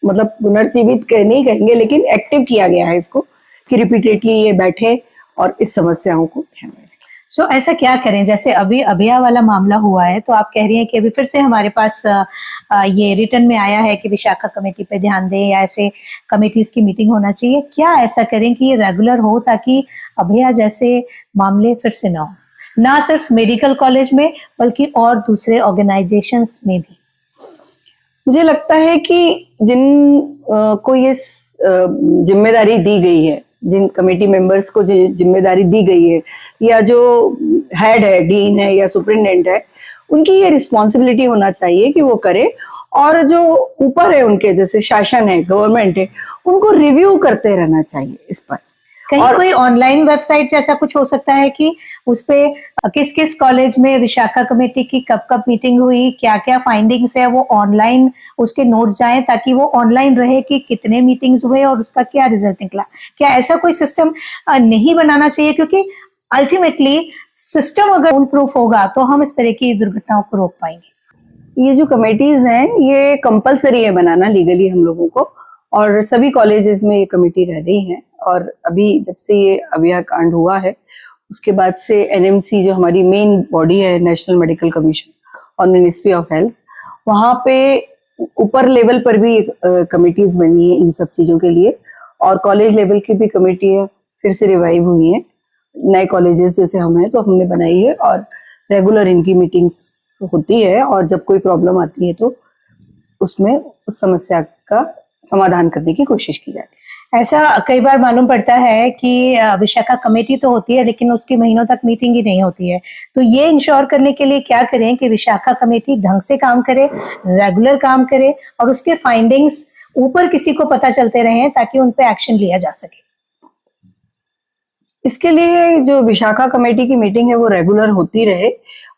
मतलब पुनर्जीवित नहीं कहेंगे, लेकिन एक्टिव किया गया है इसको, कि रिपीटेडली ये बैठे और इस समस्याओं को ध्यान में। सो ऐसा क्या करें? जैसे अभी अभिया वाला मामला हुआ है, तो आप कह रही हैं कि अभी फिर से हमारे पास ये रिटर्न में आया है कि विशाखा कमेटी पे ध्यान दें, या ऐसे कमेटीज की मीटिंग होना चाहिए। क्या ऐसा करें कि ये रेगुलर हो, ताकि अभिया जैसे मामले फिर से ना हो, ना सिर्फ मेडिकल कॉलेज में बल्कि और दूसरे ऑर्गेनाइजेशंस में भी? मुझे लगता है कि को ये जिम्मेदारी दी गई है, जिन कमेटी मेंबर्स को जिम्मेदारी दी गई है, या जो हेड है, डीन है या सुपरिटेंडेंट है, उनकी ये रिस्पॉन्सिबिलिटी होना चाहिए कि वो करे, और जो ऊपर है उनके, जैसे शासन है, गवर्नमेंट है, उनको रिव्यू करते रहना चाहिए इस पर। कहीं और कोई ऑनलाइन वेबसाइट जैसा कुछ हो सकता है कि उसपे किस किस कॉलेज में विशाखा कमेटी की कब कब मीटिंग हुई, क्या क्या फाइंडिंग्स है, वो ऑनलाइन उसके नोट्स जाएं, ताकि वो ऑनलाइन रहे कि कितने मीटिंग्स हुए और उसका क्या रिजल्ट निकला। क्या ऐसा कोई सिस्टम नहीं बनाना चाहिए? क्योंकि अल्टीमेटली सिस्टम अगर फुल प्रूफ होगा तो हम इस तरह की दुर्घटनाओं को रोक पाएंगे। ये जो कमेटीज हैं, ये कंपलसरी है बनाना लीगली हम लोगों को, और सभी कॉलेजेस में ये कमेटी रह रही है। और अभी जब से ये अभिया कांड हुआ है, उसके बाद से एनएमसी जो हमारी मेन बॉडी है, नेशनल मेडिकल कमीशन और मिनिस्ट्री ऑफ हेल्थ, वहाँ पे ऊपर लेवल पर भी कमेटीज बनी है इन सब चीजों के लिए, और कॉलेज लेवल की भी कमेटी है, फिर से रिवाइव हुई है। नए कॉलेजेस जैसे हम हैं तो हमने बनाई है, और रेगुलर इनकी मीटिंग्स होती है, और जब कोई प्रॉब्लम आती है तो उसमें उस समस्या का समाधान करने की कोशिश की जाती है। ऐसा कई बार मालूम पड़ता है कि विशाखा कमेटी तो होती है लेकिन उसकी महीनों तक मीटिंग ही नहीं होती है। तो ये इंश्योर करने के लिए क्या करें कि विशाखा कमेटी ढंग से काम करे, रेगुलर काम करे, और उसके फाइंडिंग्स ऊपर किसी को पता चलते रहें ताकि उन पे एक्शन लिया जा सके। इसके लिए जो विशाखा कमेटी की मीटिंग है वो रेगुलर होती रहे,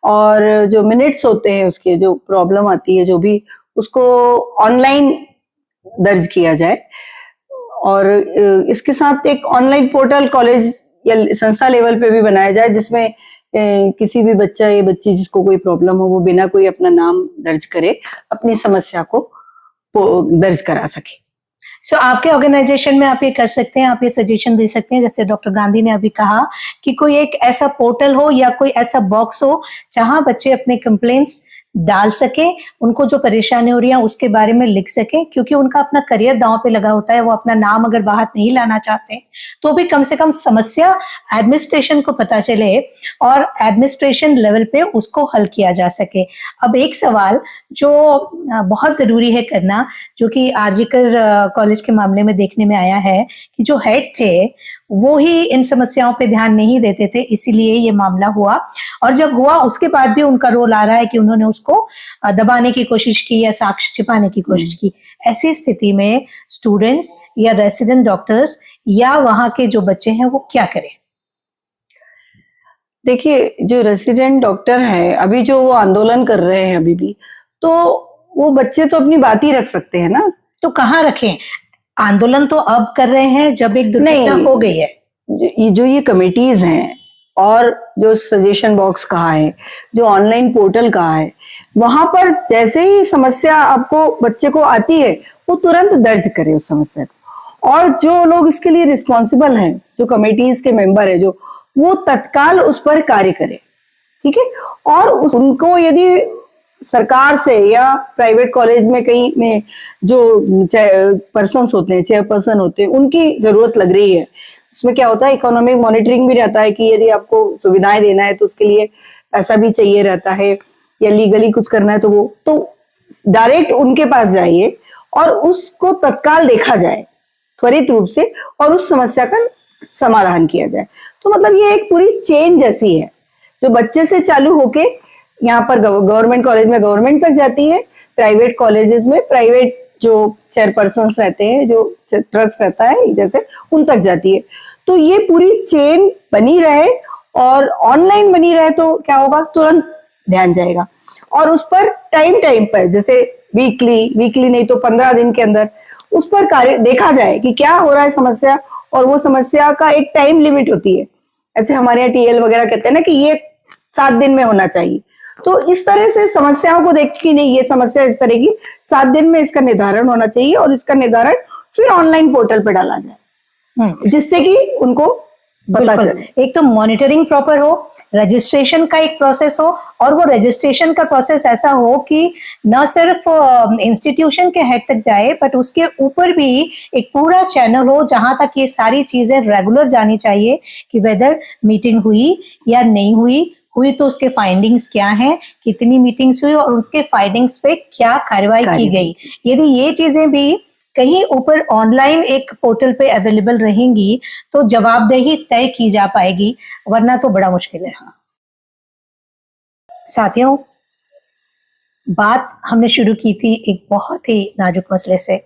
और जो मिनट्स होते हैं उसके, जो प्रॉब्लम आती है जो भी, उसको ऑनलाइन दर्ज किया जाए। और इसके साथ एक ऑनलाइन पोर्टल कॉलेज या संस्था लेवल पे भी बनाया जाए, जिसमें किसी भी बच्चा या बच्ची जिसको कोई प्रॉब्लम हो, वो बिना कोई अपना नाम दर्ज करे अपनी समस्या को दर्ज करा सके। सो आपके ऑर्गेनाइजेशन में आप ये कर सकते हैं, आप ये सजेशन दे सकते हैं, जैसे डॉक्टर गांधी ने अभी कहा कि कोई एक ऐसा पोर्टल हो या कोई ऐसा बॉक्स हो जहां बच्चे अपने कंप्लेंट्स डाल सके, उनको जो परेशानी हो रही है उसके बारे में लिख सके, क्योंकि उनका अपना करियर दांव पे लगा होता है। वो अपना नाम अगर बाहर नहीं लाना चाहते तो भी कम से कम समस्या एडमिनिस्ट्रेशन को पता चले और एडमिनिस्ट्रेशन लेवल पे उसको हल किया जा सके। अब एक सवाल जो बहुत जरूरी है करना, जो कि आरजीकर कॉलेज के मामले में देखने में आया है कि जो हेड थे वो ही इन समस्याओं पे ध्यान नहीं देते थे, इसीलिए ये मामला हुआ। और जब हुआ उसके बाद भी उनका रोल आ रहा है कि उन्होंने उसको दबाने की कोशिश की या साक्ष्य छिपाने की कोशिश की। ऐसी स्थिति में स्टूडेंट्स या रेसिडेंट डॉक्टर्स या वहां के जो बच्चे हैं वो क्या करें? देखिए, जो रेसिडेंट डॉक्टर है, अभी जो वो आंदोलन कर रहे हैं अभी भी, तो वो बच्चे तो अपनी बात ही रख सकते हैं ना। तो कहाँ रखें? आंदोलन तो अब कर रहे हैं जब एक दुर्घटना हो गई है। जो ये कमेटीज हैं, और जो सजेशन बॉक्स कहा है, जो ऑनलाइन पोर्टल कहा है, वहां पर जैसे ही समस्या आपको बच्चे को आती है, वो तुरंत दर्ज करे उस समस्या को। और जो लोग इसके लिए रिस्पॉन्सिबल हैं, जो कमेटीज के मेंबर है, जो वो तत्काल उस पर कार्य करे, ठीक है। और उनको यदि सरकार से या प्राइवेट कॉलेज में कहीं में जो पर्सन्स होते हैं, चेयरपर्सन होते हैं, उनकी जरूरत लग रही है, उसमें क्या होता है, इकोनॉमिक मॉनिटरिंग भी रहता है कि यदि आपको सुविधाएं देना है तो उसके लिए पैसा भी चाहिए रहता है, या लीगली कुछ करना है तो वो तो डायरेक्ट उनके पास जाइए और उसको तत्काल देखा जाए त्वरित रूप से, और उस समस्या का समाधान किया जाए। तो मतलब ये एक पूरी चेन जैसी है, जो बच्चे से चालू होके यहाँ पर गवर्नमेंट कॉलेज में गवर्नमेंट तक जाती है, प्राइवेट कॉलेजेस में प्राइवेट जो चेयरपर्सन रहते हैं, जो ट्रस्ट रहता है जैसे, उन तक जाती है। तो ये पूरी चेन बनी रहे और ऑनलाइन बनी रहे तो क्या होगा, तुरंत ध्यान जाएगा। और उस पर टाइम पर, जैसे वीकली नहीं तो 15 दिन के अंदर उस पर कार्य देखा जाए कि क्या हो रहा है समस्या, और वो समस्या का एक टाइम लिमिट होती है। ऐसे हमारे यहाँ टीएल वगैरह कहते हैं ना कि ये 7 दिन में होना चाहिए। तो इस तरह से समस्याओं को देख के, नहीं ये समस्या इस तरह की, 7 दिन में इसका निर्धारण होना चाहिए, और इसका निर्धारण फिर ऑनलाइन पोर्टल पर डाला जाए, जिससे कि उनको पता चले। एक तो मॉनिटरिंग प्रॉपर हो, रजिस्ट्रेशन का एक प्रोसेस हो, और वो रजिस्ट्रेशन का प्रोसेस ऐसा हो कि न सिर्फ इंस्टीट्यूशन के हेड तक जाए, बट उसके ऊपर भी एक पूरा चैनल हो जहां तक ये सारी चीजें रेगुलर जानी चाहिए कि वेदर मीटिंग हुई या नहीं हुई तो उसके फाइंडिंग्स क्या हैं, कितनी मीटिंग्स हुई और उसके फाइंडिंग्स पे क्या कार्रवाई की गई। यदि ये चीजें भी कहीं ऊपर ऑनलाइन एक पोर्टल पे अवेलेबल रहेंगी तो जवाबदेही तय की जा पाएगी, वरना तो बड़ा मुश्किल है। साथियों, बात हमने शुरू की थी एक बहुत ही नाजुक मसले से,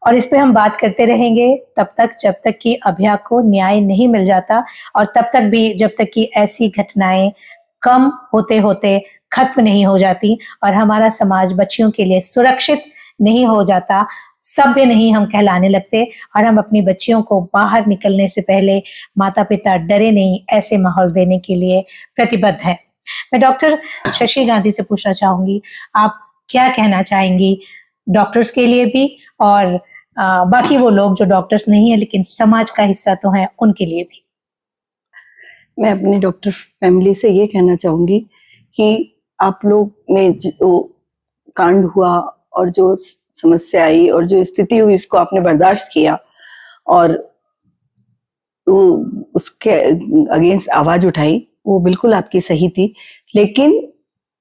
और इस पे हम बात करते रहेंगे तब तक जब तक कि अभया को न्याय नहीं मिल जाता, और तब तक भी जब तक कि ऐसी घटनाएं कम होते होते खत्म नहीं हो जाती और हमारा समाज बच्चियों के लिए सुरक्षित नहीं हो जाता, सभ्य नहीं हम कहलाने लगते, और हम अपनी बच्चियों को बाहर निकलने से पहले माता पिता डरे नहीं ऐसे माहौल देने के लिए प्रतिबद्ध हैं। मैं डॉक्टर शशि गांधी से पूछना चाहूंगी, आप क्या कहना चाहेंगी डॉक्टर्स के लिए भी और बाकी वो लोग जो डॉक्टर्स नहीं है लेकिन समाज का हिस्सा तो हैं उनके लिए भी? मैं अपनी डॉक्टर फैमिली से ये कहना चाहूंगी कि आप लोग ने जो कांड हुआ और जो समस्या आई और जो स्थिति हुई इसको आपने बर्दाश्त किया और उसके अगेंस्ट आवाज उठाई, वो बिल्कुल आपकी सही थी, लेकिन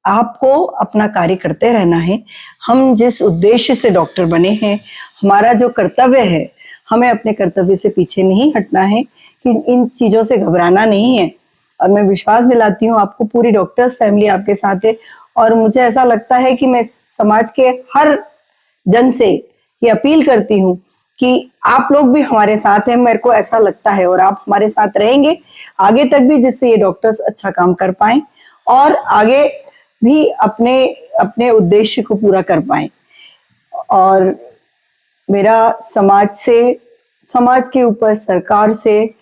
आपको अपना कार्य करते रहना है। हम जिस उद्देश्य से डॉक्टर बने हैं, हमारा जो कर्तव्य है, हमें अपने कर्तव्य से पीछे नहीं हटना है, कि इन चीजों से घबराना नहीं है। और मैं विश्वास दिलाती हूँ आपको, पूरी डॉक्टर्स फैमिली आपके साथ है, और मुझे ऐसा लगता है कि मैं समाज के हर जन से ये अपील करती हूँ कि आप लोग भी हमारे साथ हैं, मेरे को ऐसा लगता है, और आप हमारे साथ रहेंगे आगे तक भी, जिससे ये डॉक्टर्स अच्छा काम कर पाएं और आगे भी अपने अपने उद्देश्य को पूरा कर पाएं। और मेरा समाज से, समाज के ऊपर सरकार से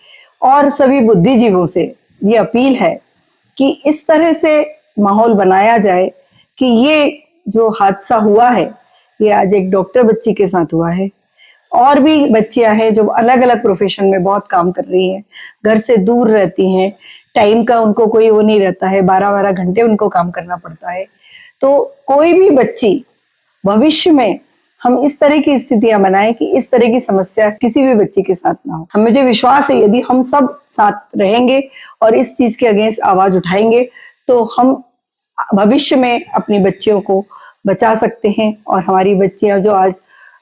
और सभी बुद्धिजीवों से ये अपील है कि इस तरह से माहौल बनाया जाए कि ये जो हादसा हुआ है, ये आज एक डॉक्टर बच्ची के साथ हुआ है, और भी बच्चियां हैं जो अलग अलग प्रोफेशन में बहुत काम कर रही हैं, घर से दूर रहती हैं, टाइम का उनको कोई वो नहीं रहता है, 12-12 घंटे उनको काम करना पड़ता है। तो कोई भी बच्ची भविष्य में हम इस तरह की स्थितियां बनाएं कि इस तरह की समस्या किसी भी बच्ची के साथ ना हो। मुझे विश्वास है यदि हम सब साथ रहेंगे और इस चीज के अगेंस्ट आवाज उठाएंगे तो हम भविष्य में अपनी बच्चियों को बचा सकते हैं, और हमारी बच्चियां जो आज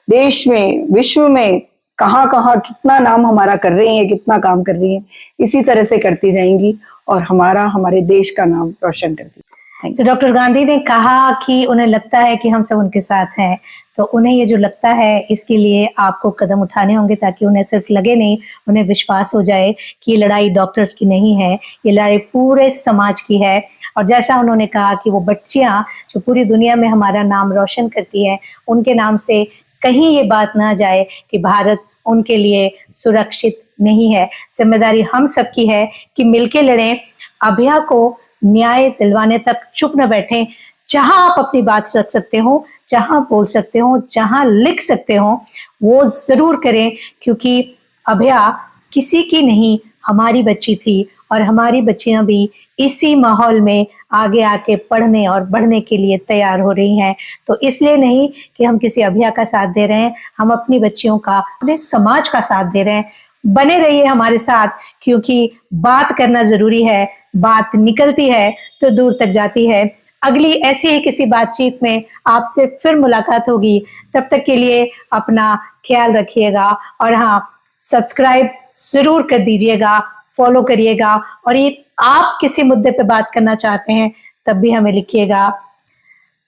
देश में, विश्व में कहाँ कहाँ कितना नाम हमारा कर रही हैं, कितना काम कर रही हैं, इसी तरह से करती जाएंगी और हमारे देश का नाम रोशन करती है। तो डॉक्टर गांधी ने कहा कि उन्हें लगता है कि हम सब उनके साथ हैं, तो उन्हें ये जो लगता है इसके लिए आपको कदम उठाने होंगे ताकि उन्हें सिर्फ लगे नहीं, उन्हें विश्वास हो जाए कि ये लड़ाई डॉक्टर्स की नहीं है, ये लड़ाई पूरे समाज की है। और जैसा उन्होंने कहा कि वो बच्चियां जो पूरी दुनिया में हमारा नाम रोशन करती है, उनके नाम से कहीं ये बात ना जाए कि भारत उनके लिए सुरक्षित नहीं है। जिम्मेदारी हम सबकी है कि मिलके लड़ें, अभया को न्याय दिलवाने तक चुप न बैठें। जहां आप अपनी बात रख सकते हो, जहां बोल सकते हो, जहां लिख सकते हो, वो जरूर करें, क्योंकि अभया किसी की नहीं, हमारी बच्ची थी, और हमारी बच्चियां भी इसी माहौल में आगे आके पढ़ने और बढ़ने के लिए तैयार हो रही हैं। तो इसलिए नहीं कि हम किसी अभया का साथ दे रहे हैं, हम अपनी बच्चियों का, अपने समाज का साथ दे रहे हैं। बने रहिए हमारे साथ, क्योंकि बात करना जरूरी है, बात निकलती है तो दूर तक जाती है। अगली ऐसी ही किसी बातचीत में आपसे फिर मुलाकात होगी, तब तक के लिए अपना ख्याल रखिएगा, और हाँ, सब्सक्राइब जरूर कर दीजिएगा, फॉलो करिएगा, और ये आप किसी मुद्दे पे बात करना चाहते हैं तब भी हमें लिखिएगा।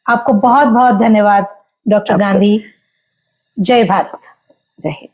आपको बहुत बहुत धन्यवाद डॉक्टर गांधी। जय भारत। जय हिंद।